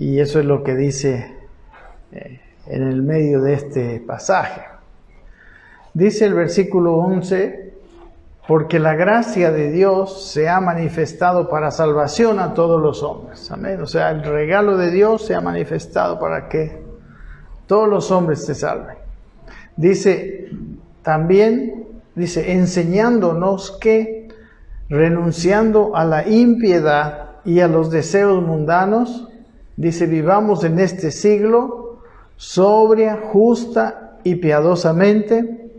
Y eso es lo que dice en el medio de este pasaje. Dice el versículo 11, porque la gracia de Dios se ha manifestado para salvación a todos los hombres. Amén. O sea, el regalo de Dios se ha manifestado para que todos los hombres se salven. Dice también, enseñándonos que renunciando a la impiedad y a los deseos mundanos, dice, vivamos en este siglo sobria, justa y piadosamente.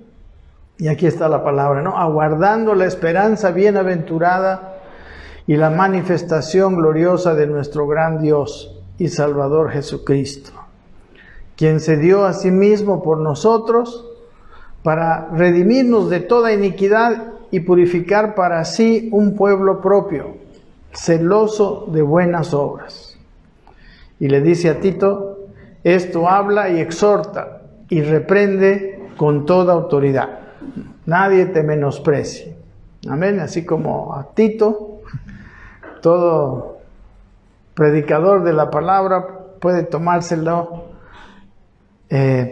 Y aquí está la palabra, ¿no? Aguardando la esperanza bienaventurada y la manifestación gloriosa de nuestro gran Dios y Salvador Jesucristo, quien se dio a sí mismo por nosotros para redimirnos de toda iniquidad y purificar para sí un pueblo propio, celoso de buenas obras. Y le dice a Tito, esto habla y exhorta y reprende con toda autoridad. Nadie te menosprecie. Amén. Así como a Tito, todo predicador de la palabra puede tomárselo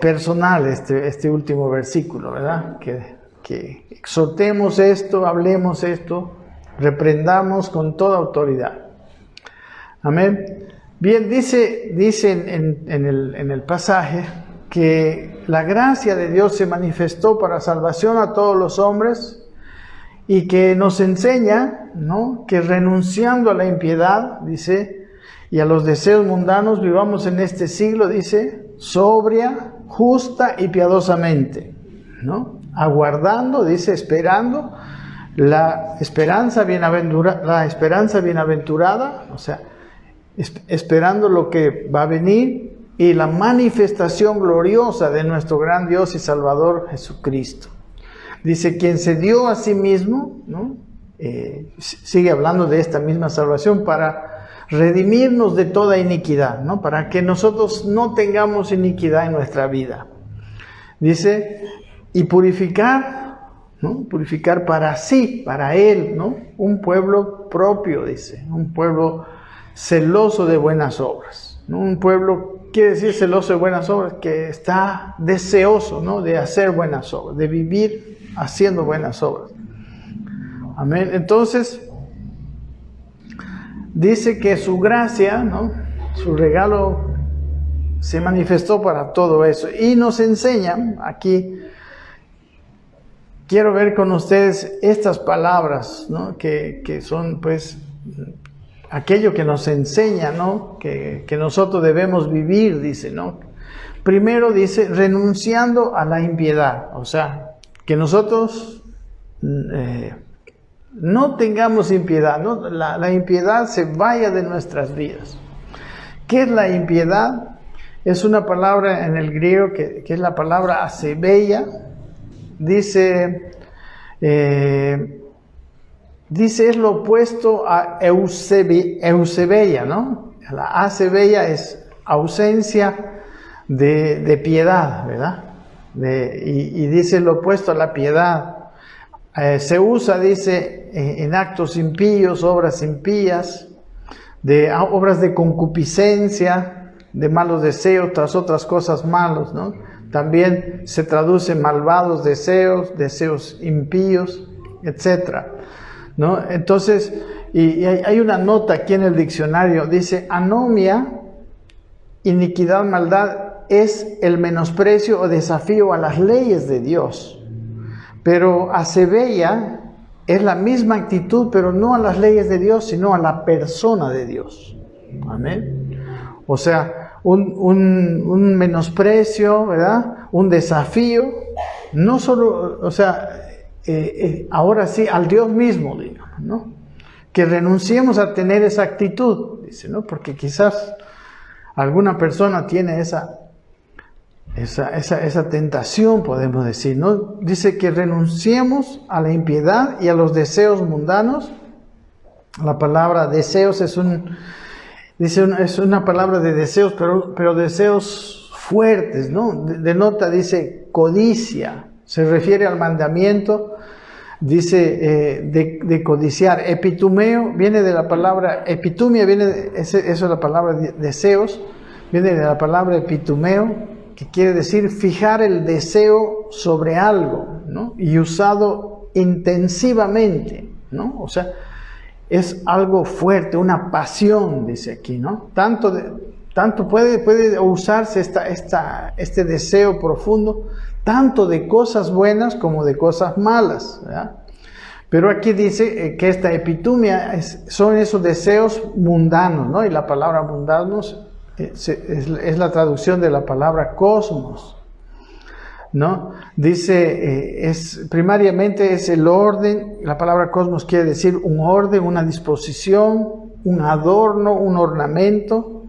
personal este último versículo, ¿verdad? Que exhortemos esto, hablemos esto, reprendamos con toda autoridad. Amén. Bien, dice en el pasaje que la gracia de Dios se manifestó para salvación a todos los hombres y que nos enseña, ¿no?, que renunciando a la impiedad, dice, y a los deseos mundanos, vivamos en este siglo, dice, sobria, justa y piadosamente, ¿no? Aguardando, dice, esperando la esperanza bienaventurada, o sea, esperando lo que va a venir, y la manifestación gloriosa de nuestro gran Dios y Salvador Jesucristo. Dice, quien se dio a sí mismo, ¿no? Sigue hablando de esta misma salvación para redimirnos de toda iniquidad, ¿no? Para que nosotros no tengamos iniquidad en nuestra vida. Dice, y purificar, ¿no? Purificar para sí, para Él, ¿no? Un pueblo propio, dice, un pueblo celoso de buenas obras, ¿no? Un pueblo, quiere decir celoso de buenas obras, que está deseoso, ¿no?, de hacer buenas obras, de vivir haciendo buenas obras. Amén. Entonces, dice que su gracia, ¿no?, su regalo se manifestó para todo eso. Y nos enseña aquí, quiero ver con ustedes estas palabras, ¿no?, que son pues aquello que nos enseña, ¿no?, que nosotros debemos vivir, dice, ¿no? Primero dice, renunciando a la impiedad, o sea, que nosotros no tengamos impiedad, ¿no? La impiedad se vaya de nuestras vidas. ¿Qué es la impiedad? Es una palabra en el griego que es la palabra acebeia. Dice, es lo opuesto a eusebeia, ¿no? La acebeia es ausencia de piedad, ¿verdad? Y dice lo opuesto a la piedad. Se usa, dice, en actos impíos, obras impías, obras de concupiscencia, de malos deseos tras otras cosas malos, ¿no? También se traduce malvados deseos impíos, etcétera, ¿no? Entonces, y hay una nota aquí en el diccionario, dice, anomia, iniquidad, maldad, es el menosprecio o desafío a las leyes de Dios. Pero acebeia es la misma actitud, pero no a las leyes de Dios, sino a la persona de Dios. Amén. O sea, un menosprecio, ¿verdad? Un desafío, no solo, o sea, ahora sí, al Dios mismo, digamos, ¿no? Que renunciemos a tener esa actitud, dice, ¿no? Porque quizás alguna persona tiene esa tentación, podemos decir, ¿no? Dice que renunciemos a la impiedad y a los deseos mundanos. La palabra deseos es una palabra de deseos, pero deseos fuertes, ¿no? Denota, dice, codicia. Se refiere al mandamiento dice de codiciar. Epitumeo viene de la palabra, epitumia eso es la palabra deseos, viene de la palabra epitumeo, que quiere decir fijar el deseo sobre algo, ¿no? Y usado intensivamente, ¿no? O sea, es algo fuerte, una pasión, dice aquí, ¿no? Tanto puede usarse este deseo profundo, tanto de cosas buenas como de cosas malas, ¿verdad? Pero aquí dice que esta epitumia son esos deseos mundanos, ¿no? Y la palabra mundanos es la traducción de la palabra cosmos, ¿no? Dice, primariamente es el orden. La palabra cosmos quiere decir un orden, una disposición, un adorno, un ornamento.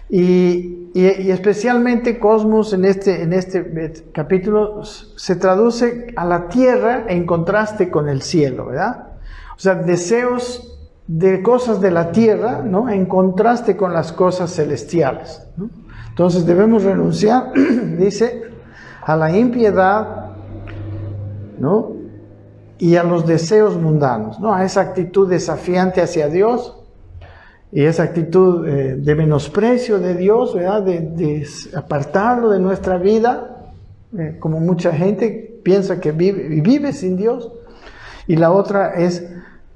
Y especialmente cosmos en este capítulo se traduce a la tierra en contraste con el cielo, ¿verdad? O sea, deseos de cosas de la tierra, ¿no? En contraste con las cosas celestiales, ¿no? Entonces debemos renunciar, dice, a la impiedad, ¿no? Y a los deseos mundanos, ¿no? A esa actitud desafiante hacia Dios y esa actitud de menosprecio de Dios, ¿verdad? De apartarlo de nuestra vida, como mucha gente piensa que vive sin Dios. Y la otra es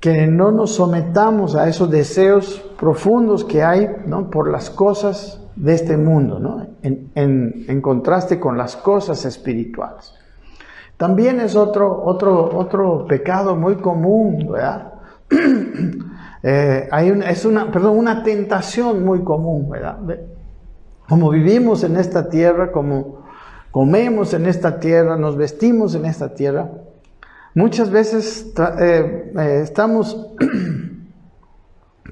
que no nos sometamos a esos deseos profundos que hay, ¿no? Por las cosas de este mundo, ¿no? En contraste con las cosas espirituales. También es otro pecado muy común, ¿verdad? Una tentación muy común, ¿verdad? Como vivimos en esta tierra, como comemos en esta tierra, nos vestimos en esta tierra, muchas veces estamos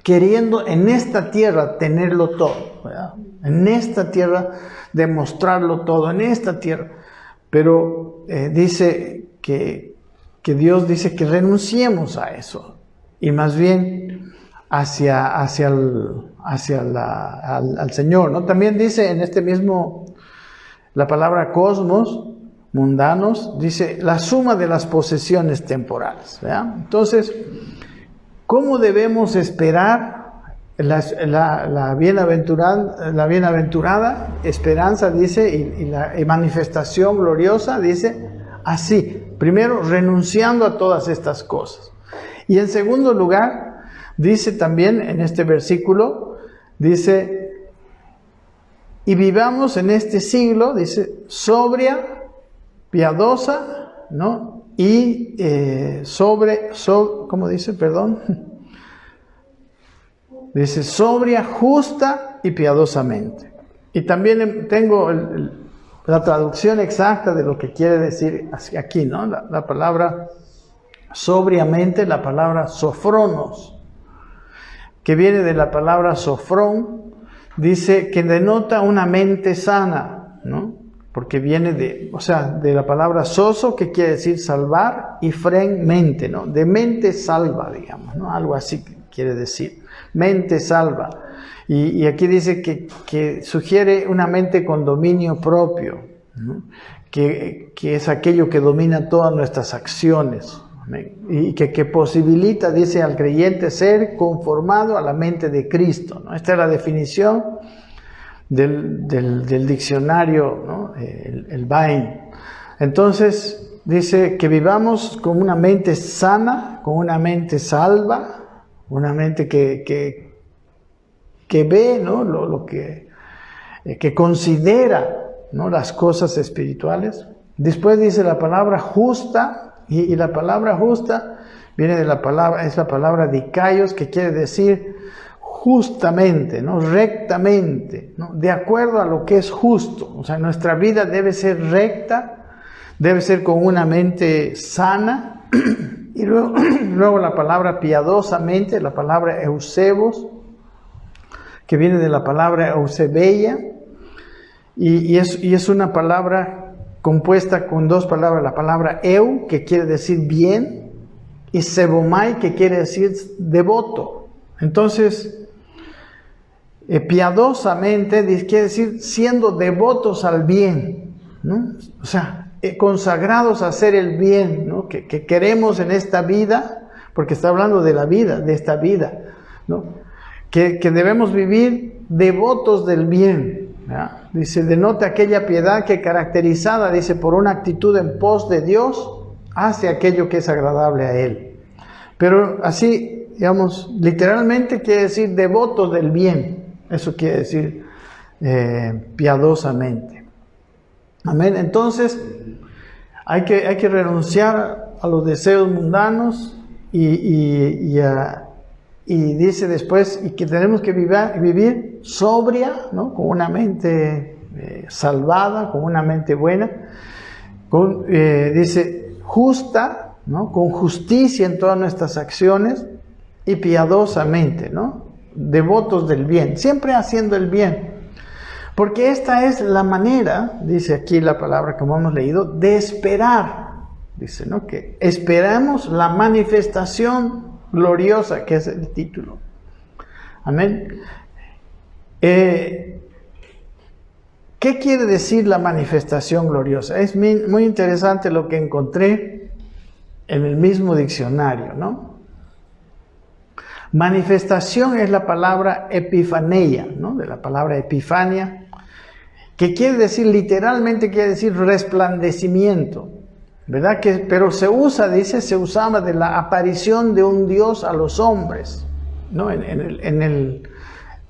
queriendo en esta tierra tenerlo todo, ¿verdad? En esta tierra demostrarlo todo, en esta tierra. Pero dice que Dios dice que renunciemos a eso y más bien hacia al Señor, ¿no? También dice en este mismo, la palabra cosmos, mundanos, dice la suma de las posesiones temporales, ¿verdad? Entonces, ¿cómo debemos esperar la bienaventurada esperanza, dice, y la manifestación gloriosa, dice, así, primero renunciando a todas estas cosas. Y en segundo lugar, dice también en este versículo, dice, y vivamos en este siglo, dice, sobria, piadosa, ¿no? Y ¿cómo dice? Perdón. Dice, sobria, justa y piadosamente. Y también tengo la traducción exacta de lo que quiere decir aquí, ¿no? La palabra sobriamente, la palabra sofronos, que viene de la palabra sofrón, dice que denota una mente sana, ¿no? Porque viene de la palabra soso, que quiere decir salvar, y fren, mente, ¿no? De mente salva, digamos, ¿no? Algo así quiere decir. Mente salva. Y aquí dice que sugiere una mente con dominio propio, ¿no? Que es aquello que domina todas nuestras acciones. Y que posibilita, dice, al creyente ser conformado a la mente de Cristo, ¿no? Esta es la definición del diccionario, ¿no? El Bain. Entonces dice que vivamos con una mente sana, con una mente salva, una mente que ve, ¿no? que considera, ¿no? Las cosas espirituales. Después dice la palabra justa, y la palabra justa viene de la palabra dikaios, que quiere decir justamente, ¿no? Rectamente, ¿no? De acuerdo a lo que es justo. O sea, nuestra vida debe ser recta, debe ser con una mente sana. Y luego la palabra piadosamente, la palabra eusebos, que viene de la palabra eusebeia, y es una palabra compuesta con dos palabras, la palabra eu, que quiere decir bien, y sebomai, que quiere decir devoto. Entonces, piadosamente quiere decir siendo devotos al bien, ¿no? O sea, consagrados a hacer el bien, ¿no? Que queremos en esta vida, porque está hablando de la vida, de esta vida, ¿no? Que debemos vivir devotos del bien, ¿ya? Dice, denote aquella piedad que caracterizada, dice, por una actitud en pos de Dios, hace aquello que es agradable a Él. Pero así, digamos, literalmente quiere decir devotos del bien. Eso quiere decir piadosamente. Amén. Entonces, hay que renunciar a los deseos mundanos y dice después, y que tenemos que vivir sobria, ¿no? Con una mente salvada, con una mente buena, dice, justa, ¿no? Con justicia en todas nuestras acciones y piadosamente, ¿no? Devotos del bien, siempre haciendo el bien. Porque esta es la manera, dice aquí la palabra como hemos leído, de esperar. Dice, ¿no? Que esperamos la manifestación gloriosa, que es el título. Amén. ¿Qué quiere decir la manifestación gloriosa? Es muy interesante lo que encontré en el mismo diccionario, ¿no? Manifestación es la palabra epifaneia, ¿no? De la palabra epifania, que quiere decir, literalmente quiere decir resplandecimiento, ¿verdad? Pero se usaba de la aparición de un Dios a los hombres, ¿no? En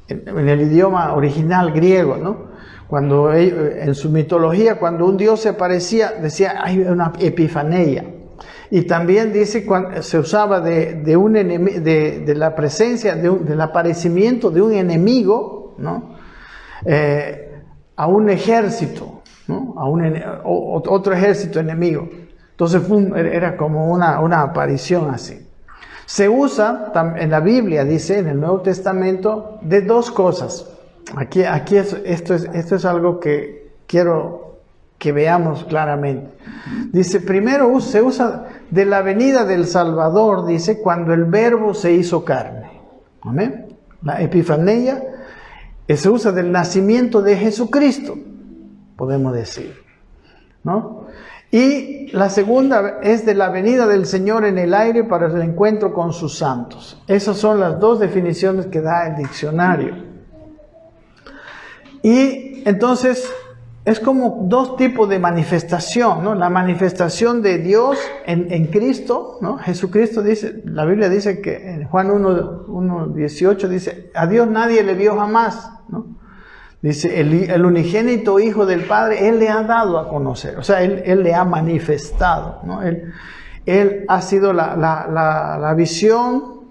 el idioma original griego, ¿no? Cuando en su mitología, cuando un Dios se aparecía, decía, hay una epifaneia. Y también dice, se usaba de la presencia, del aparecimiento de un enemigo, ¿no? A un ejército, ¿no? Otro ejército enemigo. Entonces era como una aparición así. Se usa en la Biblia, dice, en el Nuevo Testamento, de dos cosas. Esto es algo que quiero que veamos claramente. Dice, primero se usa de la venida del Salvador, dice, cuando el Verbo se hizo carne. ¿Amén? La epifaneia se usa del nacimiento de Jesucristo, podemos decir, ¿no? Y la segunda es de la venida del Señor en el aire para el encuentro con sus santos. Esas son las dos definiciones que da el diccionario. Y entonces es como dos tipos de manifestación, ¿no? La manifestación de Dios en Cristo, ¿no? Jesucristo dice, la Biblia dice que en Juan 1:18 dice, a Dios nadie le vio jamás, ¿no? Dice, el unigénito Hijo del Padre, Él le ha dado a conocer, o sea, Él le ha manifestado, ¿no? Él ha sido la visión,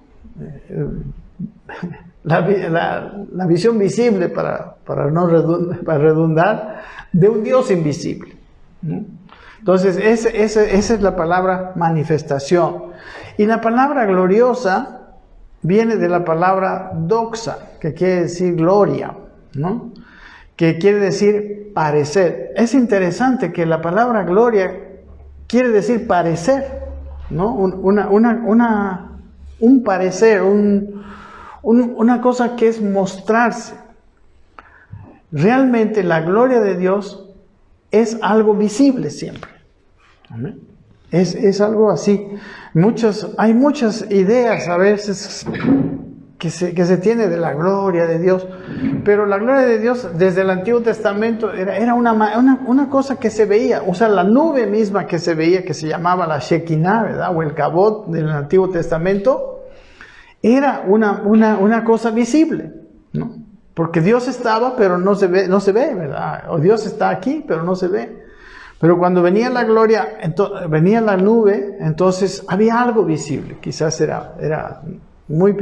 la visión visible, para redundar, de un Dios invisible, ¿no? Entonces, esa es la palabra manifestación. Y la palabra gloriosa viene de la palabra doxa, que quiere decir gloria, ¿no? Que quiere decir parecer. Es interesante que la palabra gloria quiere decir parecer, ¿no? Un parecer, una cosa que es mostrarse. Realmente la gloria de Dios es algo visible siempre. ¿Amén? Es algo así. Hay muchas ideas a veces que se tiene de la gloria de Dios, pero la gloria de Dios desde el Antiguo Testamento era una cosa que se veía, o sea, la nube misma que se veía, que se llamaba la Shekinah, ¿verdad? O el Kabod del Antiguo Testamento, era una cosa visible, ¿no? Porque Dios estaba, pero no se ve, ¿verdad? O Dios está aquí, pero no se ve. Pero cuando venía la gloria, venía la nube, entonces había algo visible. Quizás era muy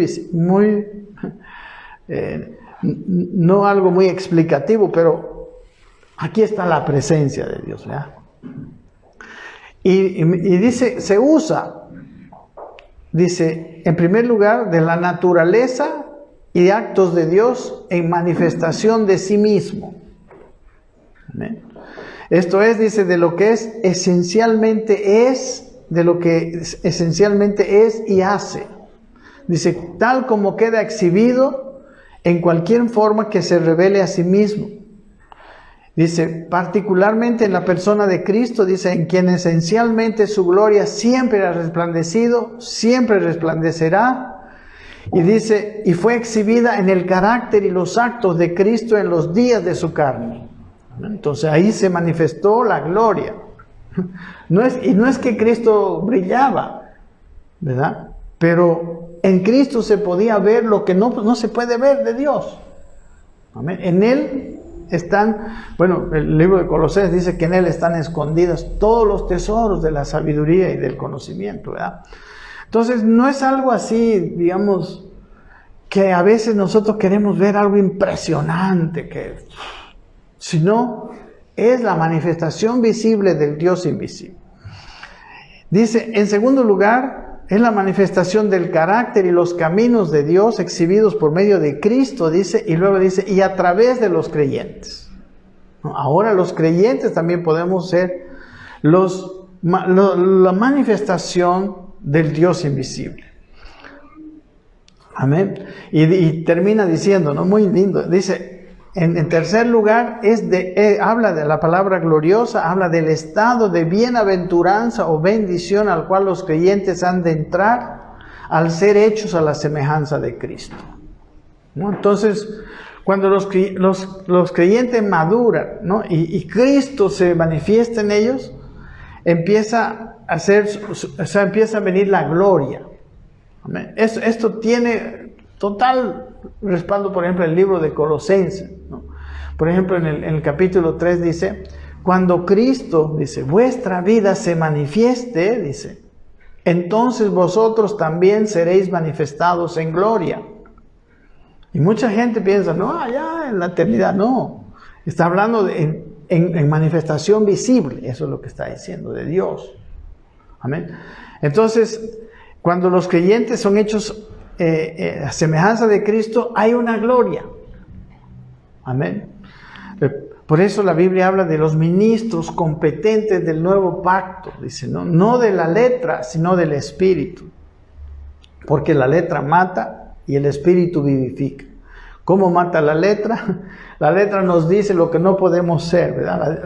no algo muy explicativo, pero aquí está la presencia de Dios, ¿verdad? Y dice, se usa, dice, en primer lugar, de la naturaleza y de actos de Dios en manifestación de sí mismo. ¿Amén? Esto es, dice, de lo que esencialmente es y hace. Dice, tal como queda exhibido en cualquier forma que se revele a sí mismo. Dice, particularmente en la persona de Cristo, dice, en quien esencialmente su gloria siempre ha resplandecido, siempre resplandecerá. Y dice, y fue exhibida en el carácter y los actos de Cristo en los días de su carne. Entonces ahí se manifestó la gloria. Y no es que Cristo brillaba, ¿verdad? Pero en Cristo se podía ver lo que no se puede ver de Dios. Amén. En Él están, bueno, el libro de Colosenses dice que en Él están escondidos todos los tesoros de la sabiduría y del conocimiento, ¿verdad? Entonces no es algo así, digamos, que a veces nosotros queremos ver algo impresionante, sino es la manifestación visible del Dios invisible. Dice, en segundo lugar, es la manifestación del carácter y los caminos de Dios exhibidos por medio de Cristo, dice, y luego dice, y a través de los creyentes. Ahora los creyentes también podemos ser la manifestación del Dios invisible. Amén. Y termina diciendo, ¿no? Muy lindo, dice, en tercer lugar, habla de la palabra gloriosa, habla del estado de bienaventuranza o bendición al cual los creyentes han de entrar al ser hechos a la semejanza de Cristo, ¿no? Entonces, cuando los creyentes maduran, ¿no? y Cristo se manifiesta en ellos, empieza a venir la gloria. Amén. Esto tiene total respaldo, por ejemplo, en el libro de Colosenses, ¿no? Por ejemplo, en el capítulo 3 dice, cuando Cristo, dice, vuestra vida se manifieste, dice, entonces vosotros también seréis manifestados en gloria. Y mucha gente piensa, no, allá en la eternidad, no. Está hablando en manifestación visible, eso es lo que está diciendo, de Dios. Amén. Entonces, cuando los creyentes son hechos a semejanza de Cristo, hay una gloria. Amén. Por eso la Biblia habla de los ministros competentes del nuevo pacto. Dice, no de la letra, sino del Espíritu. Porque la letra mata y el Espíritu vivifica. ¿Cómo mata la letra? La letra nos dice lo que no podemos ser, ¿verdad?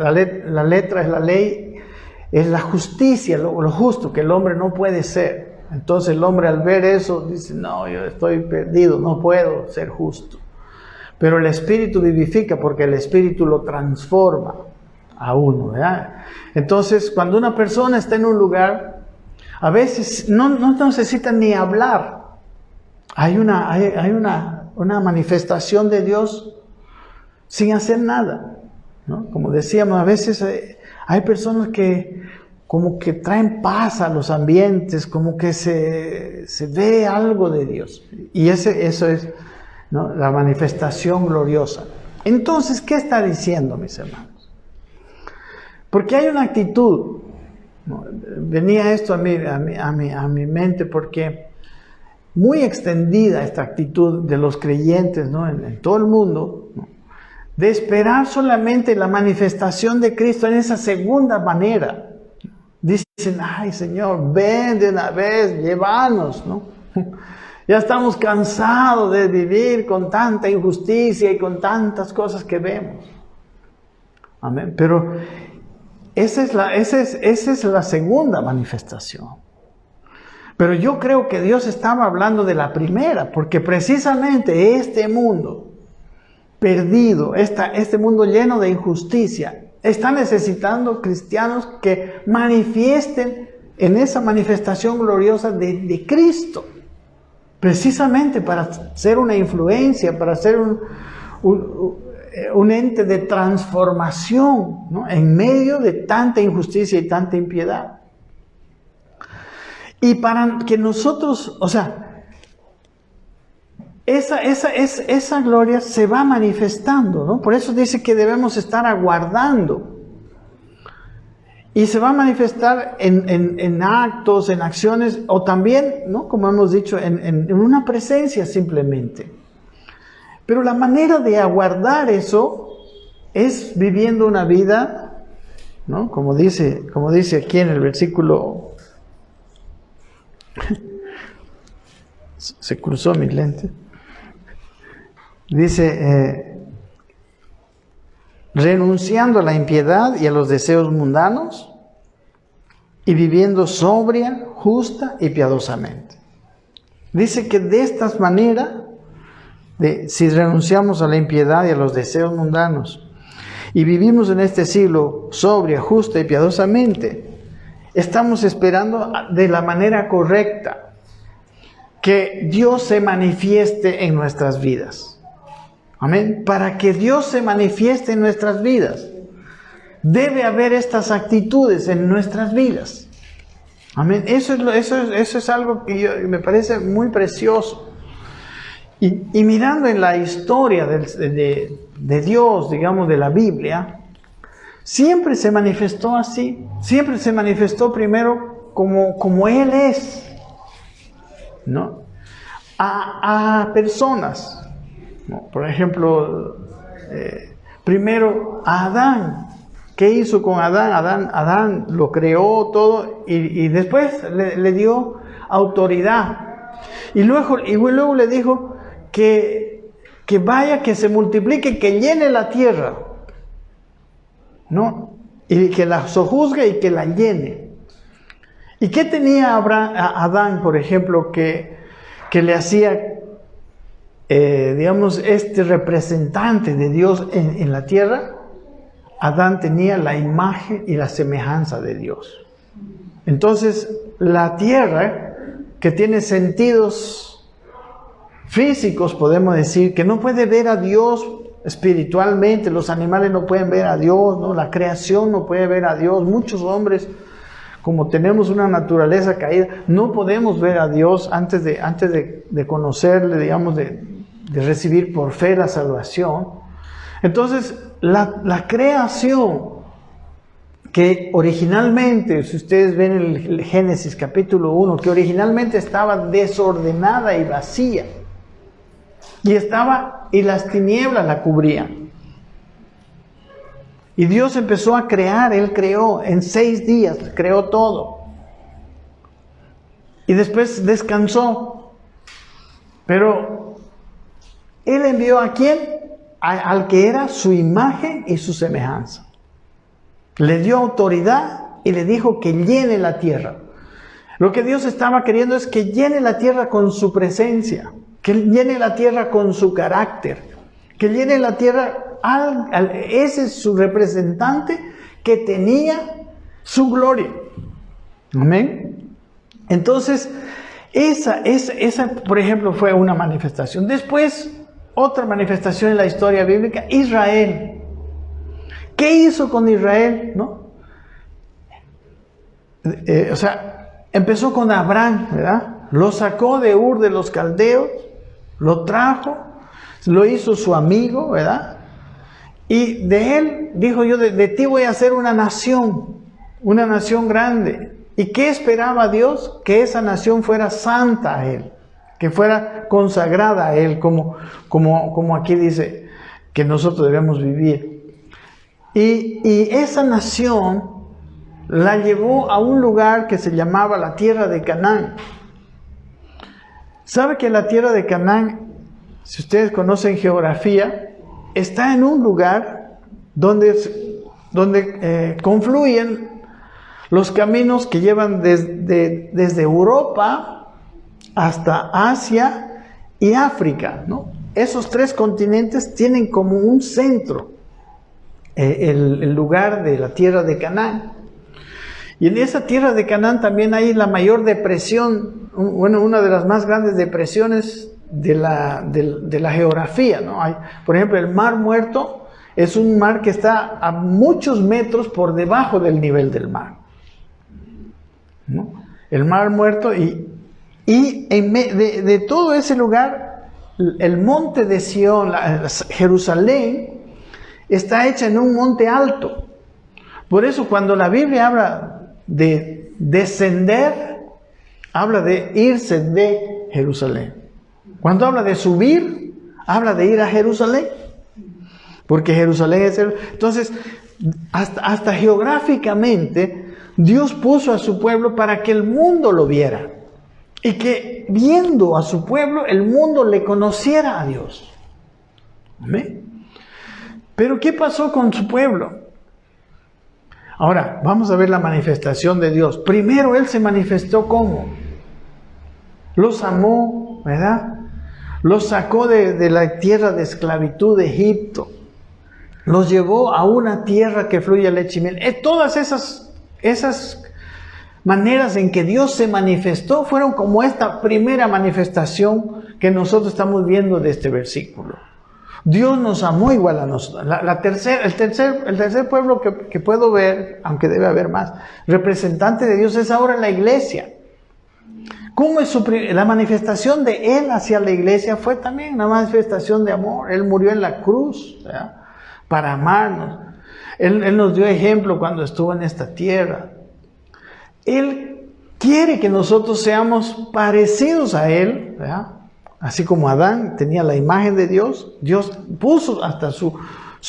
La letra es la ley, es la justicia, lo justo que el hombre no puede ser. Entonces el hombre al ver eso dice, no, yo estoy perdido, no puedo ser justo. Pero el Espíritu vivifica porque el Espíritu lo transforma a uno, ¿verdad? Entonces cuando una persona está en un lugar, a veces no necesita ni hablar. Hay una manifestación de Dios sin hacer nada, ¿no? Como decíamos, a veces hay personas que como que traen paz a los ambientes, como que se ve algo de Dios. Y eso es, ¿no?, la manifestación gloriosa. Entonces, ¿qué está diciendo, mis hermanos? Porque hay una actitud, ¿no? Venía esto a mi mente porque muy extendida esta actitud de los creyentes, ¿no?, en todo el mundo, ¿no?, de esperar solamente la manifestación de Cristo en esa segunda manera. Dicen, ay Señor, ven de una vez, llévanos, ¿no? Ya estamos cansados de vivir con tanta injusticia y con tantas cosas que vemos. Amén. Pero esa es la segunda manifestación. Pero yo creo que Dios estaba hablando de la primera, porque precisamente este mundo perdido, este mundo lleno de injusticia, está necesitando cristianos que manifiesten en esa manifestación gloriosa de Cristo, precisamente para ser una influencia, para ser un ente de transformación, ¿no?, en medio de tanta injusticia y tanta impiedad. Y para que nosotros, o sea, esa gloria se va manifestando, ¿no? Por eso dice que debemos estar aguardando. Y se va a manifestar en actos, en acciones, o también, ¿no?, como hemos dicho, en una presencia simplemente. Pero la manera de aguardar eso es viviendo una vida, ¿no?, como dice aquí en el versículo. Se cruzó mi lente. Dice, renunciando a la impiedad y a los deseos mundanos y viviendo sobria, justa y piadosamente. Dice que de esta manera, si renunciamos a la impiedad y a los deseos mundanos y vivimos en este siglo sobria, justa y piadosamente, estamos esperando de la manera correcta que Dios se manifieste en nuestras vidas. Amén. Para que Dios se manifieste en nuestras vidas, debe haber estas actitudes en nuestras vidas. Amén. Eso es algo que me parece muy precioso. Y mirando en la historia de Dios, digamos, de la Biblia, siempre se manifestó así. Siempre se manifestó primero como Él es, ¿no? A personas, ¿no? Por ejemplo, primero a Adán. ¿Qué hizo con Adán? Adán lo creó todo y después le dio autoridad. Y luego le dijo que vaya, que se multiplique, que llene la tierra, ¿no? Y que la sojuzgue y que la llene. ¿Y qué tenía Adán, por ejemplo, que le hacía, digamos, este representante de Dios en la tierra? Adán tenía la imagen y la semejanza de Dios. Entonces, la tierra, que tiene sentidos físicos, podemos decir, que no puede ver a Dios espiritualmente, los animales no pueden ver a Dios, ¿no? La creación no puede ver a Dios. Muchos hombres, como tenemos una naturaleza caída, no podemos ver a Dios antes de conocerle, digamos, de recibir por fe la salvación. Entonces, la creación, que originalmente, si ustedes ven el Génesis capítulo 1, que originalmente estaba desordenada y vacía, y las tinieblas la cubrían. Y Dios empezó a crear, Él creó en 6 días, creó todo. Y después descansó. Pero Él envió ¿a quién? Al que era su imagen y su semejanza. Le dio autoridad y le dijo que llene la tierra. Lo que Dios estaba queriendo es que llene la tierra con su presencia, que llene la tierra con su carácter, que llene la tierra ese es su representante que tenía su gloria. Amén. Entonces, esa, por ejemplo, fue una manifestación. Después, otra manifestación en la historia bíblica, Israel. ¿Qué hizo con Israel? ¿No? Empezó con Abraham, ¿verdad? Lo sacó de Ur de los Caldeos, lo trajo, lo hizo su amigo, ¿verdad? Y de él dijo: yo de ti voy a hacer una nación grande. ¿Y qué esperaba Dios? Que esa nación fuera santa a Él, que fuera consagrada a Él, como aquí dice que nosotros debemos vivir. Y esa nación la llevó a un lugar que se llamaba la tierra de Canaán. ¿Sabe que la tierra de Canaán, si ustedes conocen geografía, está en un lugar donde confluyen los caminos que llevan desde Europa hasta Asia y África, ¿no? Esos 3 continentes tienen como un centro el lugar de la tierra de Canaán. Y en esa tierra de Canaán también hay la mayor depresión, una de las más grandes depresiones de la geografía, ¿no? Por ejemplo, el Mar Muerto es un mar que está a muchos metros por debajo del nivel del mar, ¿no? El Mar Muerto, y de todo ese lugar, el monte de Sión, Jerusalén, está hecha en un monte alto. Por eso cuando la Biblia habla de descender, habla de irse de Jerusalén. Cuando habla de subir, habla de ir a Jerusalén, porque Jerusalén es Entonces, hasta geográficamente, Dios puso a su pueblo para que el mundo lo viera, y que viendo a su pueblo, el mundo le conociera a Dios. ¿Amén? Pero ¿qué pasó con su pueblo? Ahora, vamos a ver la manifestación de Dios. Primero Él se manifestó ¿cómo? Los amó, ¿verdad? Los sacó de la tierra de esclavitud de Egipto. Los llevó a una tierra que fluye leche y miel. Todas esas maneras en que Dios se manifestó fueron como esta primera manifestación que nosotros estamos viendo de este versículo. Dios nos amó igual a nosotros. El tercer pueblo que puedo ver, aunque debe haber más, representante de Dios es ahora la iglesia. ¿Cómo es la manifestación de Él hacia la iglesia? Fue también una manifestación de amor. Él murió en la cruz, ¿verdad? Para amarnos. Él nos dio ejemplo cuando estuvo en esta tierra. Él quiere que nosotros seamos parecidos a Él, ¿verdad? Así como Adán tenía la imagen de Dios, Dios puso hasta su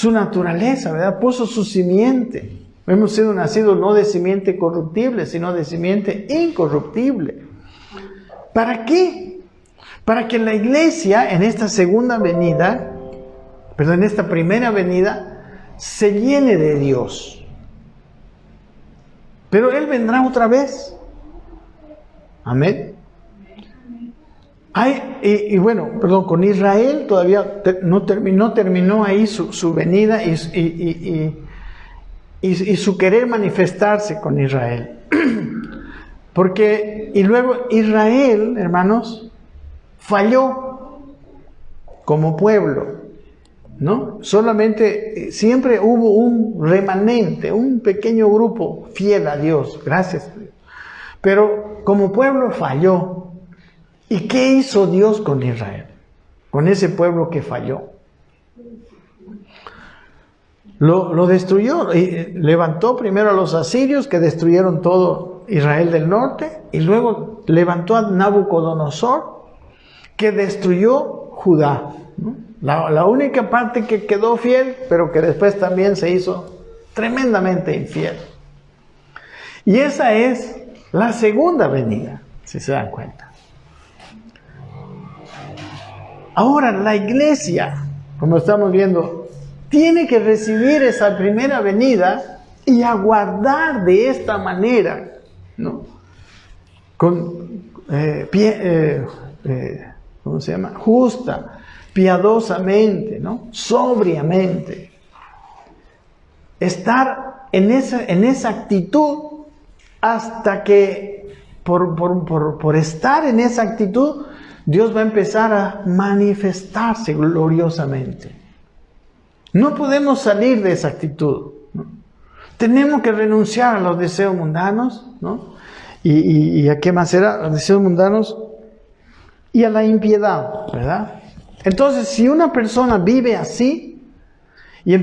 naturaleza, ¿verdad? Puso su simiente. Hemos sido nacidos no de simiente corruptible, sino de simiente incorruptible. ¿Para qué? Para que la iglesia en esta en esta primera venida, se llene de Dios. Pero Él vendrá otra vez. Amén. Con Israel todavía no terminó ahí su venida y su querer manifestarse con Israel. Y luego Israel, hermanos, falló como pueblo, ¿no? Solamente siempre hubo un remanente, un pequeño grupo fiel a Dios, gracias a Dios. Pero como pueblo falló. ¿Y qué hizo Dios con Israel? Con ese pueblo que falló. Lo destruyó. Y levantó primero a los asirios que destruyeron todo Israel del norte. Y luego levantó a Nabucodonosor que destruyó Judá, ¿no? La única parte que quedó fiel, pero que después también se hizo tremendamente infiel. Y esa es la segunda venida, si se dan cuenta. Ahora la iglesia, como estamos viendo, tiene que recibir esa primera venida y aguardar de esta manera, ¿no? Justa, piadosamente, ¿no? Sobriamente. Estar en esa actitud hasta que por estar en esa actitud Dios va a empezar a manifestarse gloriosamente. No podemos salir de esa actitud, ¿no? Tenemos que renunciar a los deseos mundanos, ¿no? ¿Y a qué más era? A los deseos mundanos y a la impiedad, ¿verdad? Entonces, si una persona vive así y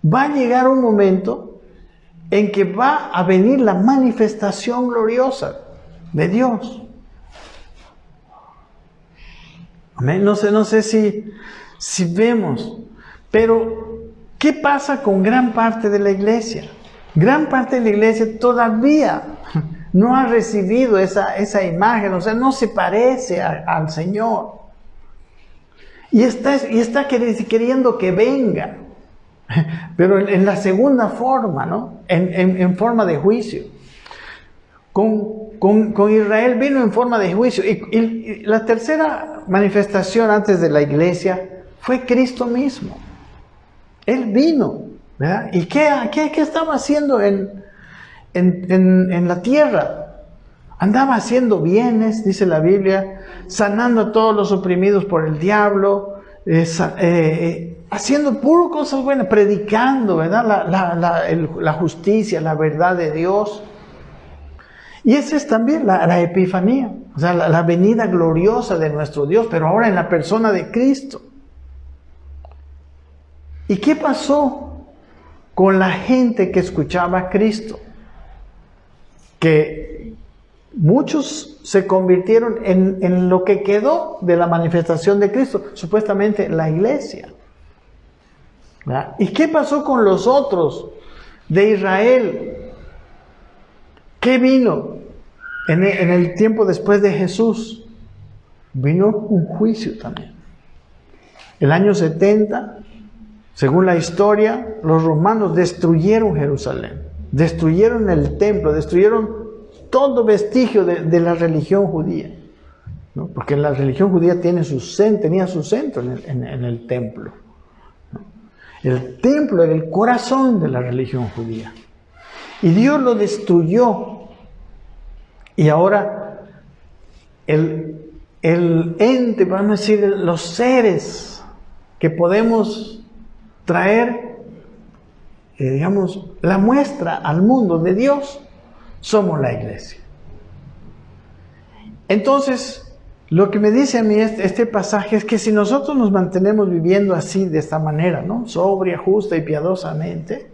va a llegar un momento en que va a venir la manifestación gloriosa de Dios. Amén. No sé si vemos, pero ¿qué pasa con gran parte de la iglesia? Gran parte de la iglesia todavía no ha recibido esa imagen, o sea, no se parece al Señor. Y está queriendo que venga, pero en la segunda forma, ¿no? En forma de juicio. Con Israel vino en forma de juicio. Y la tercera manifestación antes de la iglesia fue Cristo mismo. Él vino, ¿verdad? ¿Y qué estaba haciendo en la tierra? Andaba haciendo bienes, dice la Biblia, sanando a todos los oprimidos por el diablo, haciendo puro cosas buenas, predicando, ¿verdad? La justicia, la verdad de Dios. Y esa es también la epifanía, o sea, la venida gloriosa de nuestro Dios, pero ahora en la persona de Cristo. ¿Y qué pasó con la gente que escuchaba a Cristo? Que muchos se convirtieron en lo que quedó de la manifestación de Cristo, supuestamente la iglesia, ¿verdad? ¿Y qué pasó con los otros de Israel? ¿Qué vino en el tiempo después de Jesús? Vino un juicio también. El año 70, según la historia, los romanos destruyeron Jerusalén, destruyeron el templo, destruyeron todo vestigio de la religión judía, ¿no? Porque la religión judía tenía su centro en el templo, ¿no? El templo era el corazón de la religión judía. Y Dios lo destruyó. Y ahora el ente, vamos a decir, los seres que podemos traer, digamos, la muestra al mundo de Dios, somos la iglesia. Entonces, lo que me dice a mí este pasaje es que si nosotros nos mantenemos viviendo así, de esta manera, ¿no? Sobria, justa y piadosamente,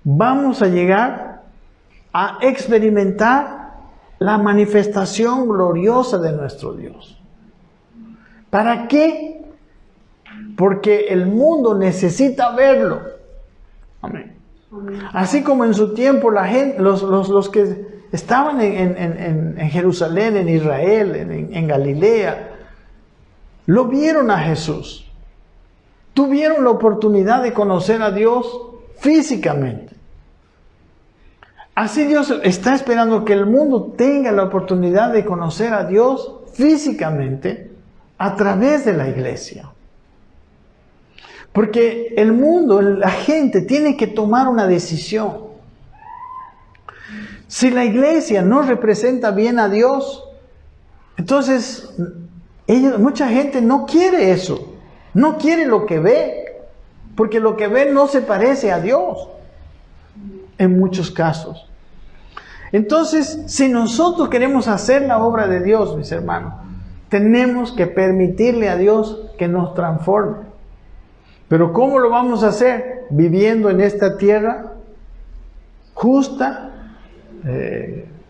vamos a llegar a experimentar la manifestación gloriosa de nuestro Dios. ¿Para qué? Porque el mundo necesita verlo. Amén. Así como en su tiempo la gente, los que estaban en Jerusalén, en Israel, en Galilea, lo vieron a Jesús. Tuvieron la oportunidad de conocer a Dios físicamente. Así Dios está esperando que el mundo tenga la oportunidad de conocer a Dios físicamente a través de la iglesia. Porque el mundo, la gente tiene que tomar una decisión. Si la iglesia no representa bien a Dios, entonces mucha gente no quiere eso. No quiere lo que ve, porque lo que ve no se parece a Dios en muchos casos. Entonces, si nosotros queremos hacer la obra de Dios, mis hermanos, tenemos que permitirle a Dios que nos transforme. Pero ¿cómo lo vamos a hacer? Viviendo en esta tierra justa,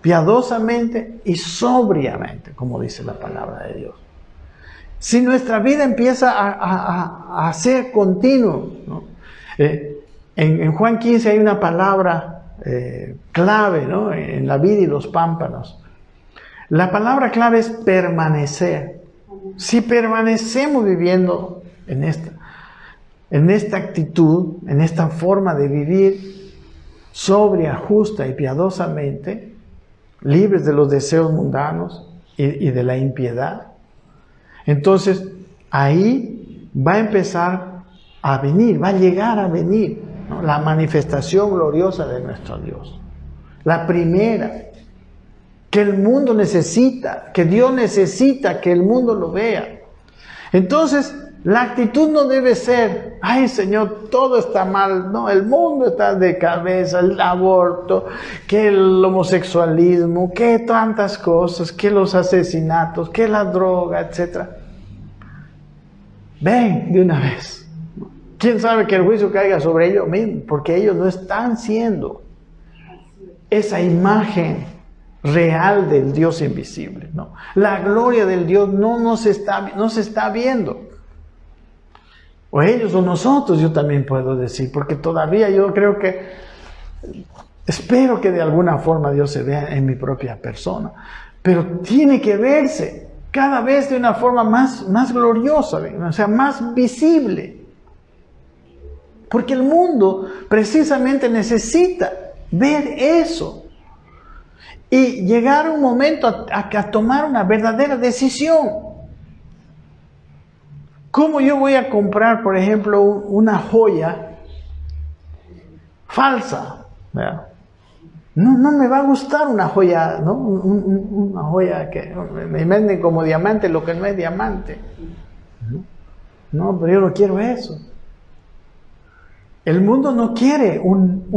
piadosamente y sobriamente, como dice la palabra de Dios. Si nuestra vida empieza a ser continuo, ¿no? En Juan 15 hay una palabra clave, ¿no? En la vid y los pámpanos. La palabra clave es permanecer. Si permanecemos viviendo en esta actitud, en esta forma de vivir sobria, justa y piadosamente, libres de los deseos mundanos y de la impiedad, entonces ahí va a empezar a venir, va a llegar a venir, ¿no? La manifestación gloriosa de nuestro Dios. La primera, que el mundo necesita, que Dios necesita que el mundo lo vea. Entonces, la actitud no debe ser, ay Señor, todo está mal, no, el mundo está de cabeza, el aborto, que el homosexualismo, que tantas cosas, que los asesinatos, que la droga, etc. Ven de una vez. ¿Quién sabe que el juicio caiga sobre ellos mismos? Porque ellos no están siendo esa imagen real del Dios invisible, ¿no? La gloria del Dios no se está viendo. O ellos o nosotros, yo también puedo decir, porque todavía yo creo que, espero que de alguna forma Dios se vea en mi propia persona, pero tiene que verse cada vez de una forma más gloriosa, o sea, más visible. Porque el mundo precisamente necesita ver eso y llegar a un momento a tomar una verdadera decisión. ¿Cómo yo voy a comprar, por ejemplo, una joya falsa? ¿Verdad? No me va a gustar una joya, ¿no? Una joya que me venden como diamante lo que no es diamante. No, pero yo no quiero eso. El mundo no quiere un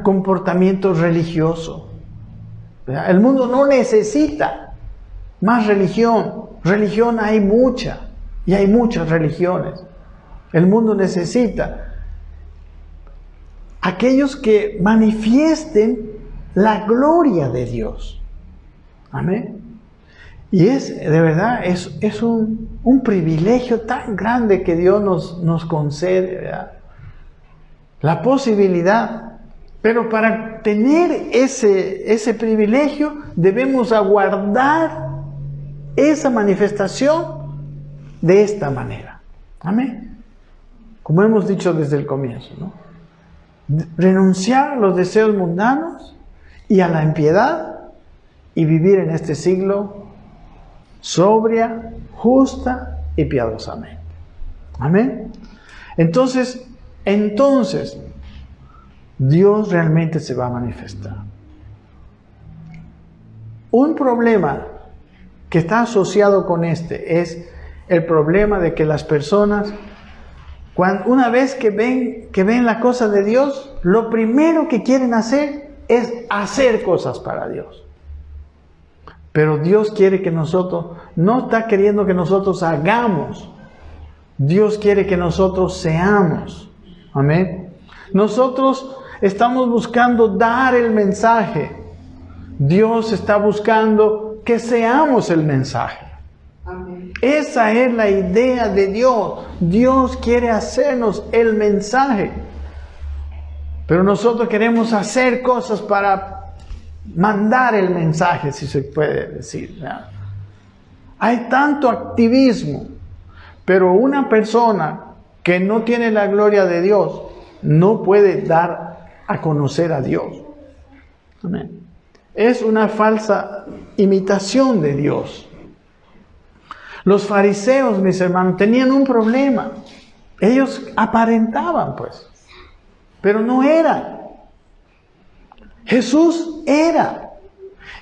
comportamiento religioso. ¿Verdad? El mundo no necesita más religión. Religión hay mucha. Y hay muchas religiones. El mundo necesita aquellos que manifiesten la gloria de Dios. Amén. Y de verdad, es un privilegio tan grande que Dios nos concede, ¿verdad? La posibilidad. Pero para tener ese privilegio debemos aguardar esa manifestación de esta manera. Amén. Como hemos dicho desde el comienzo, ¿no? Renunciar a los deseos mundanos y a la impiedad y vivir en este siglo sobria, justa y piadosamente. Amén. Entonces, Dios realmente se va a manifestar. Un problema que está asociado con este es el problema de que las personas, una vez que ven la cosa de Dios, lo primero que quieren hacer es hacer cosas para Dios. Pero Dios quiere que nosotros, no está queriendo que nosotros hagamos. Dios quiere que nosotros seamos. Amén. Nosotros estamos buscando dar el mensaje. Dios está buscando que seamos el mensaje. Amén. Esa es la idea de Dios. Dios quiere hacernos el mensaje. Pero nosotros queremos hacer cosas para mandar el mensaje, si se puede decir, ¿no? Hay tanto activismo, pero una persona que no tiene la gloria de Dios no puede dar a conocer a Dios. Amén. Es una falsa imitación de Dios. Los fariseos, mis hermanos, tenían un problema. Ellos aparentaban, pues, pero no eran. Jesús era.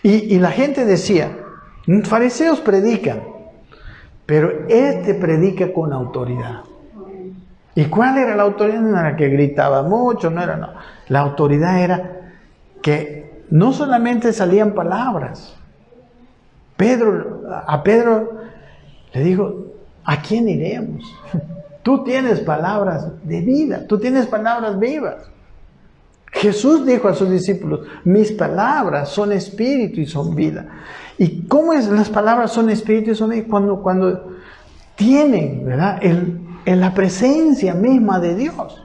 Y la gente decía, fariseos predican, pero este predica con autoridad. ¿Y cuál era la autoridad? No era que gritaba mucho, no. La autoridad era que no solamente salían palabras. A Pedro le dijo, ¿a quién iremos? Tú tienes palabras de vida, tú tienes palabras vivas. Jesús dijo a sus discípulos, mis palabras son espíritu y son vida. ¿Y cómo es las palabras son espíritu y son vida? Cuando tienen, ¿verdad?, en la presencia misma de Dios.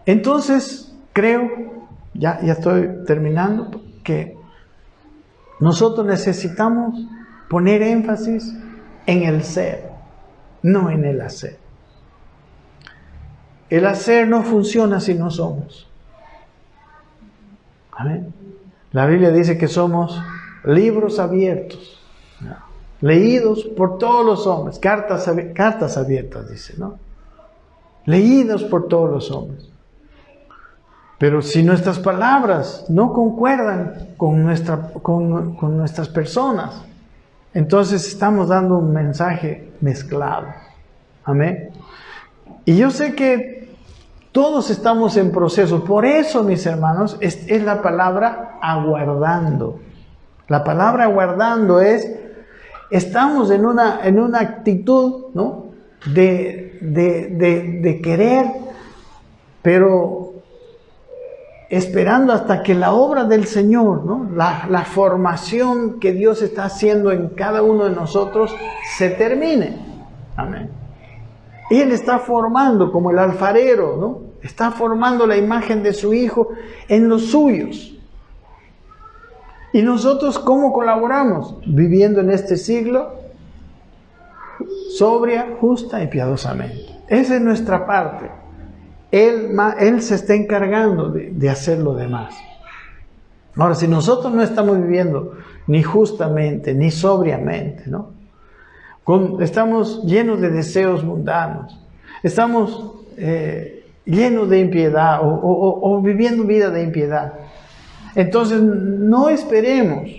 Entonces, creo, ya estoy terminando, que nosotros necesitamos poner énfasis en el ser, no en el hacer. El hacer no funciona si no somos. Amén. La Biblia dice que somos libros abiertos, ¿no?, leídos por todos los hombres, cartas abiertas, dice, ¿no? Leídos por todos los hombres. Pero si nuestras palabras no concuerdan con nuestras personas, entonces estamos dando un mensaje mezclado. Amén. Y yo sé que todos estamos en proceso. Por eso, mis hermanos, es la palabra aguardando. La palabra aguardando estamos en una actitud, ¿no?, de querer, pero esperando hasta que la obra del Señor, ¿no?, la formación que Dios está haciendo en cada uno de nosotros se termine. Amén. Él está formando, como el alfarero, ¿no?, está formando la imagen de su Hijo en los suyos. ¿Y nosotros cómo colaboramos? Viviendo en este siglo sobria, justa y piadosamente. Esa es nuestra parte. Él se está encargando de hacer lo demás. Ahora, si nosotros no estamos viviendo ni justamente, ni sobriamente, ¿no?, estamos llenos de deseos mundanos, estamos llenos de impiedad o viviendo vida de impiedad, entonces no esperemos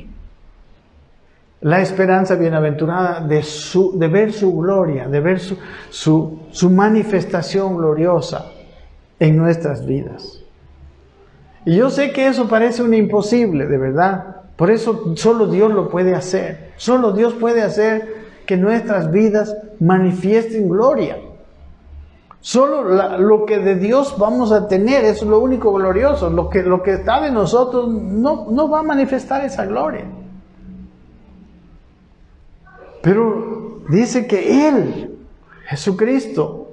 la esperanza bienaventurada de ver su gloria, de ver su manifestación gloriosa en nuestras vidas. Y yo sé que eso parece un imposible, de verdad. Por eso solo Dios lo puede hacer. Solo Dios puede hacer que nuestras vidas manifiesten gloria. Solo lo que de Dios vamos a tener es lo único glorioso. Lo que está de nosotros no va a manifestar esa gloria. Pero dice que Él, Jesucristo,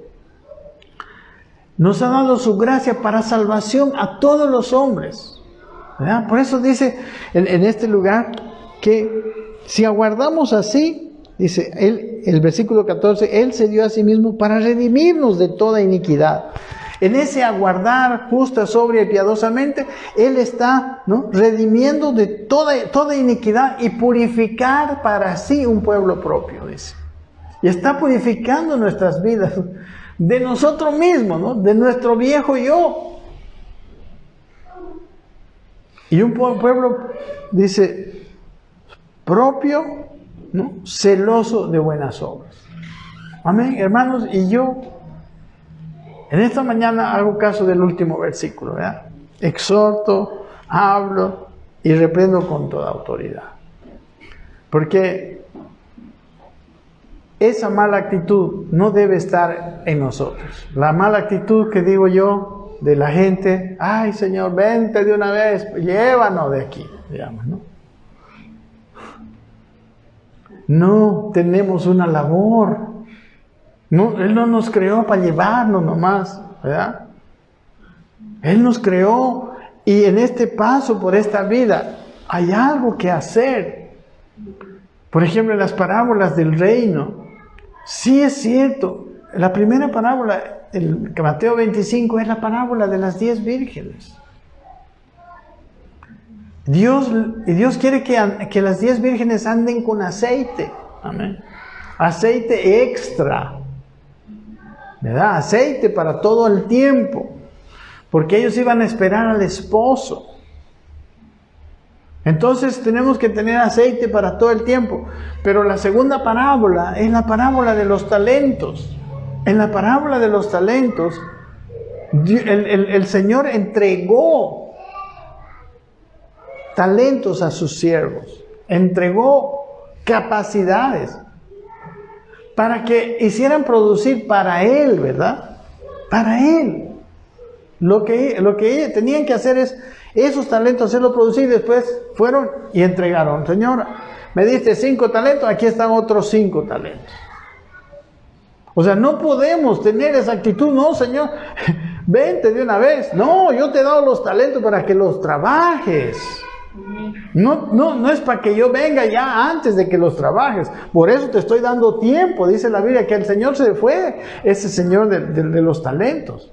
nos ha dado su gracia para salvación a todos los hombres, ¿verdad? Por eso dice en este lugar que si aguardamos así, dice el versículo 14, Él se dio a sí mismo para redimirnos de toda iniquidad. En ese aguardar justa, sobria y piadosamente, Él está, ¿no?, redimiendo de toda iniquidad y purificar para sí un pueblo propio, dice. Y está purificando nuestras vidas de nosotros mismos, ¿no?, de nuestro viejo yo. Y un pueblo, dice, propio, ¿no?, celoso de buenas obras. Amén, hermanos. Y yo en esta mañana hago caso del último versículo, ¿verdad? Exhorto, hablo y reprendo con toda autoridad. Porque esa mala actitud no debe estar en nosotros. La mala actitud que digo yo de la gente, ay Señor, vente de una vez, llévanos de aquí, digamos, ¿no? No, tenemos una labor. No, Él no nos creó para llevarnos nomás, ¿verdad? Él nos creó y en este paso por esta vida hay algo que hacer. Por ejemplo, en las parábolas del reino, sí es cierto, la primera parábola, Mateo 25, es la parábola de las 10 vírgenes. Dios quiere que las 10 vírgenes anden con aceite, amén. Aceite extra, ¿verdad? Aceite para todo el tiempo, porque ellos iban a esperar al esposo. Entonces tenemos que tener aceite para todo el tiempo. Pero la segunda parábola es la parábola de los talentos. En la parábola de los talentos, el Señor entregó talentos a sus siervos, entregó capacidades para que hicieran producir para Él, ¿verdad? Para Él. Lo que tenían que hacer es esos talentos, hacerlo producir, y después fueron y entregaron. Señor, me diste 5 talentos, aquí están otros 5 talentos. O sea, no podemos tener esa actitud, no, Señor, vente de una vez. No, yo te he dado los talentos para que los trabajes. No es para que yo venga ya antes de que los trabajes. Por eso te estoy dando tiempo. Dice la Biblia que el Señor se fue, ese Señor de los talentos.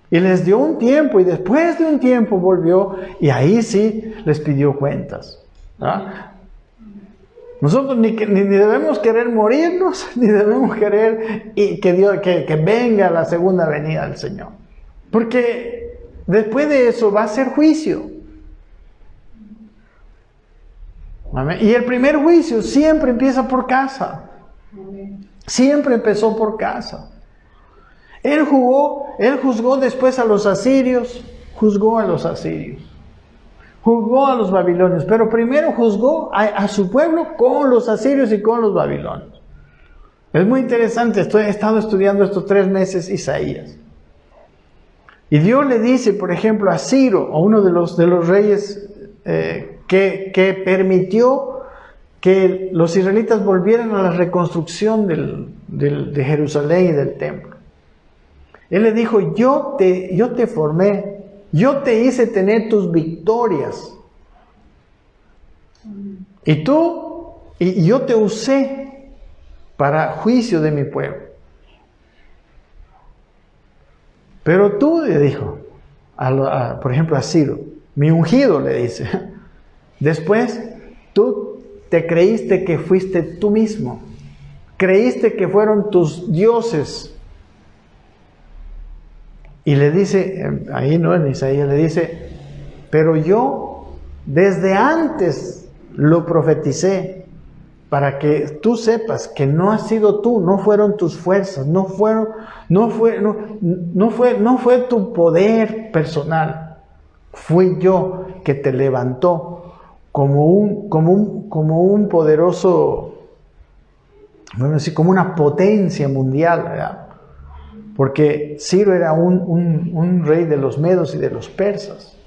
Y les dio un tiempo, y después de un tiempo volvió, y ahí sí les pidió cuentas, ¿verdad? Nosotros ni debemos querer morirnos, ni debemos querer que venga la segunda venida del Señor. Porque después de eso va a ser juicio. ¿Amén? Y el primer juicio siempre empieza por casa. Siempre empezó por casa. Él juzgó después a los asirios, juzgó a los babilonios, pero primero juzgó a su pueblo con los asirios y con los babilonios. Es muy interesante, he estado estudiando estos 3 meses Isaías. Y Dios le dice, por ejemplo, a Ciro, a uno de los reyes que permitió que los israelitas volvieran a la reconstrucción de Jerusalén y del templo. Él le dijo, yo te formé, yo te hice tener tus victorias. Y yo te usé para juicio de mi pueblo. Pero tú, le dijo, por ejemplo a Ciro, mi ungido, le dice, después tú te creíste que fuiste tú mismo, creíste que fueron tus dioses. Y le dice, ahí no, en Isaías le dice, pero yo desde antes lo profeticé para que tú sepas que no has sido tú, no fueron tus fuerzas, no fue tu poder personal, fui yo que te levantó como un poderoso, bueno, así como una potencia mundial, ¿verdad? Porque Ciro era un rey de los medos y de los persas,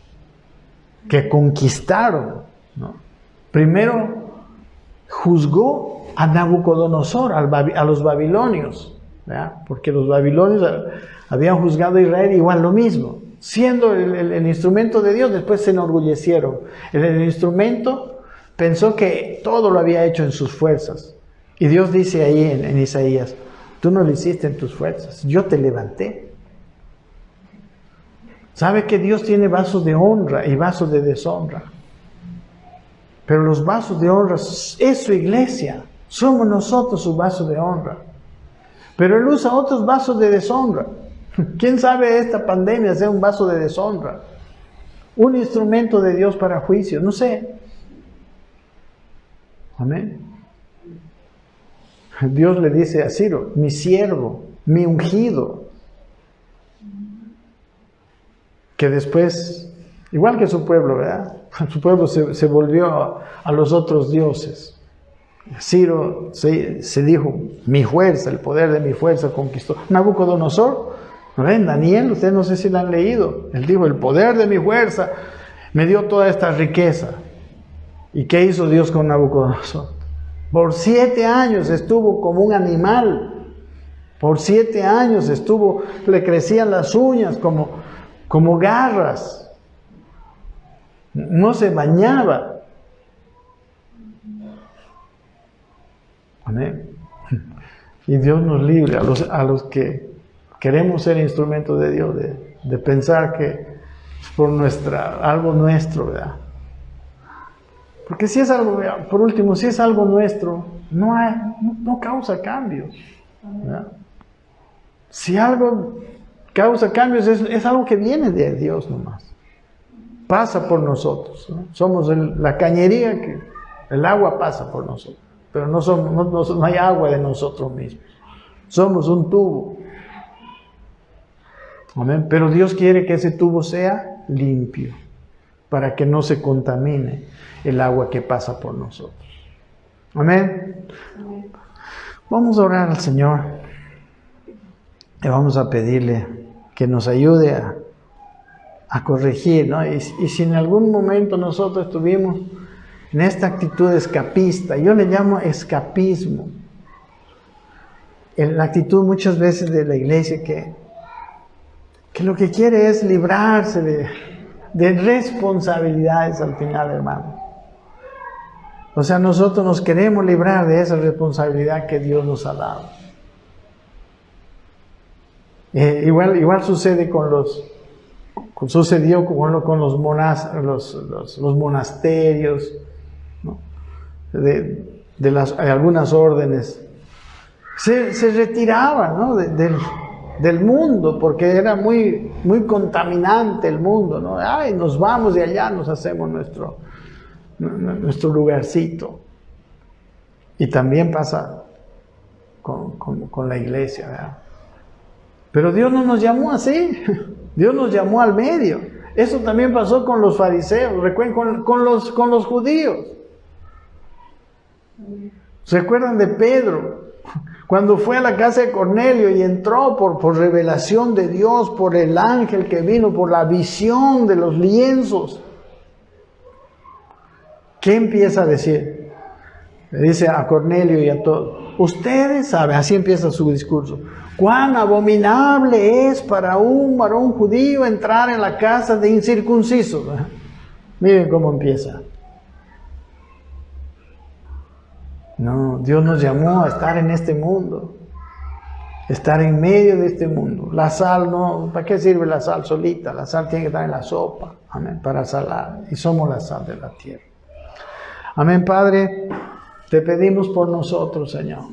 que conquistaron, ¿no? Primero juzgó a Nabucodonosor, a los babilonios, ¿verdad? Porque los babilonios habían juzgado a Israel igual lo mismo. Siendo el instrumento de Dios, después se enorgullecieron. El instrumento pensó que todo lo había hecho en sus fuerzas. Y Dios dice ahí en Isaías, tú no lo hiciste en tus fuerzas, yo te levanté. ¿Sabe que Dios tiene vasos de honra y vasos de deshonra? Pero los vasos de honra es su iglesia, somos nosotros sus vasos de honra. Pero Él usa otros vasos de deshonra. ¿Quién sabe esta pandemia sea un vaso de deshonra? Un instrumento de Dios para juicio, no sé. Amén. Dios le dice a Ciro, mi siervo, mi ungido, que después, igual que su pueblo, ¿verdad? Su pueblo se volvió a los otros dioses. Ciro se dijo, mi fuerza, el poder de mi fuerza conquistó. Nabucodonosor, ¿no ven? Daniel, ustedes no sé si lo han leído. Él dijo, el poder de mi fuerza me dio toda esta riqueza. ¿Y qué hizo Dios con Nabucodonosor? Por 7 años estuvo como un animal. Por 7 años estuvo, le crecían las uñas como garras. No se bañaba. Amén. Y Dios nos libre a los que queremos ser instrumentos de Dios, de pensar que es por algo nuestro, ¿verdad? Porque si es algo, por último, si es algo nuestro, no causa cambios, ¿verdad? Si algo causa cambios, es algo que viene de Dios nomás. Pasa por nosotros, ¿no? Somos la cañería que el agua pasa por nosotros. Pero no hay agua de nosotros mismos. Somos un tubo. Amén. Pero Dios quiere que ese tubo sea limpio, para que no se contamine el agua que pasa por nosotros. Amén. Vamos a orar al Señor y vamos a pedirle que nos ayude a corregir, ¿no? Y si en algún momento nosotros estuvimos en esta actitud escapista, yo le llamo escapismo, la actitud muchas veces de la iglesia que lo que quiere es librarse de responsabilidades al final, hermano. O sea, nosotros nos queremos librar de esa responsabilidad que Dios nos ha dado. Igual sucede sucedió con los monasterios, ¿no? de algunas órdenes. Se retiraban, ¿no? del mundo, porque era muy, muy contaminante el mundo, ¿no? Ay, nos vamos de allá, nos hacemos nuestro lugarcito. Y también pasa con la iglesia, ¿verdad? Pero Dios no nos llamó así. Dios nos llamó al medio. Eso también pasó con los fariseos, recuerden, con los judíos. ¿Se acuerdan de Pedro? Cuando fue a la casa de Cornelio y entró por revelación de Dios, por el ángel que vino, por la visión de los lienzos. ¿Qué empieza a decir? Le dice a Cornelio y a todos. Ustedes saben, así empieza su discurso. Cuán abominable es para un varón judío entrar en la casa de incircuncisos. Miren cómo empieza. No, Dios nos llamó a estar en este mundo, estar en medio de este mundo. La sal no, ¿para qué sirve la sal solita? La sal tiene que estar en la sopa, amén, para salar, y somos la sal de la tierra. Amén, Padre, te pedimos por nosotros, Señor.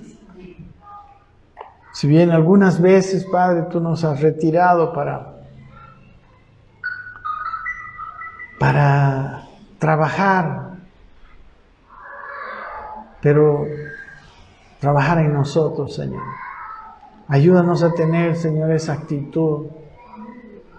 Si bien algunas veces, Padre, tú nos has retirado para trabajar, pero trabajar en nosotros, Señor. Ayúdanos a tener, Señor, esa actitud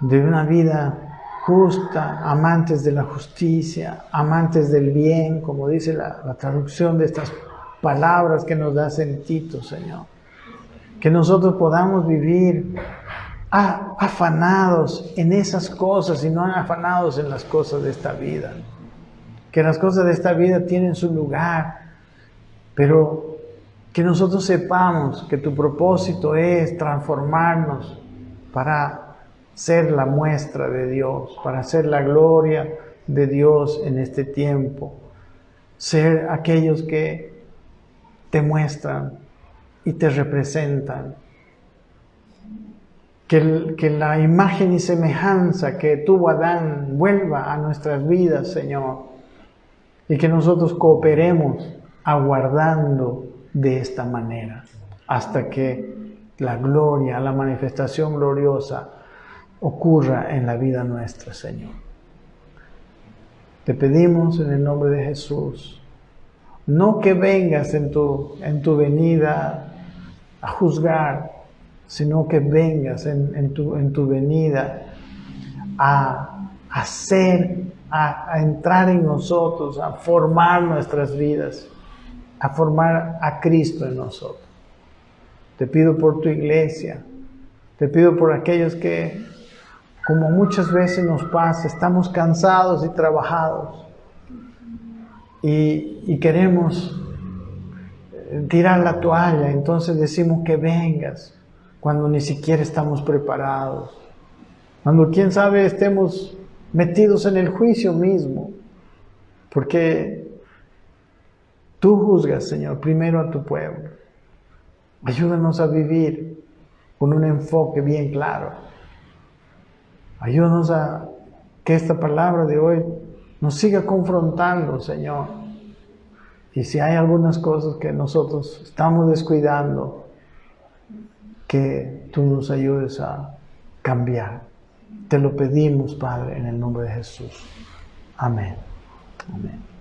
de una vida justa, amantes de la justicia, amantes del bien, como dice la traducción de estas palabras que nos da sentido, Señor. Que nosotros podamos vivir afanados en esas cosas y no afanados en las cosas de esta vida. Que las cosas de esta vida tienen su lugar, pero que nosotros sepamos que tu propósito es transformarnos para ser la muestra de Dios, para ser la gloria de Dios en este tiempo. Ser aquellos que te muestran y te representan. Que la imagen y semejanza que tuvo Adán vuelva a nuestras vidas, Señor, y que nosotros cooperemos aguardando de esta manera hasta que la gloria, la manifestación gloriosa ocurra en la vida nuestra, Señor. Te pedimos en el nombre de Jesús, no que vengas en tu venida a juzgar, sino que vengas en tu venida a hacer, a entrar en nosotros, a formar nuestras vidas, a formar a Cristo en nosotros. Te pido por tu iglesia, te pido por aquellos que, como muchas veces nos pasa, estamos cansados y trabajados y queremos tirar la toalla, entonces decimos que vengas cuando ni siquiera estamos preparados, cuando quién sabe estemos metidos en el juicio mismo, porque tú juzgas, Señor, primero a tu pueblo. Ayúdanos a vivir con un enfoque bien claro. Ayúdanos a que esta palabra de hoy nos siga confrontando, Señor. Y si hay algunas cosas que nosotros estamos descuidando, que tú nos ayudes a cambiar. Te lo pedimos, Padre, en el nombre de Jesús. Amén. Amén.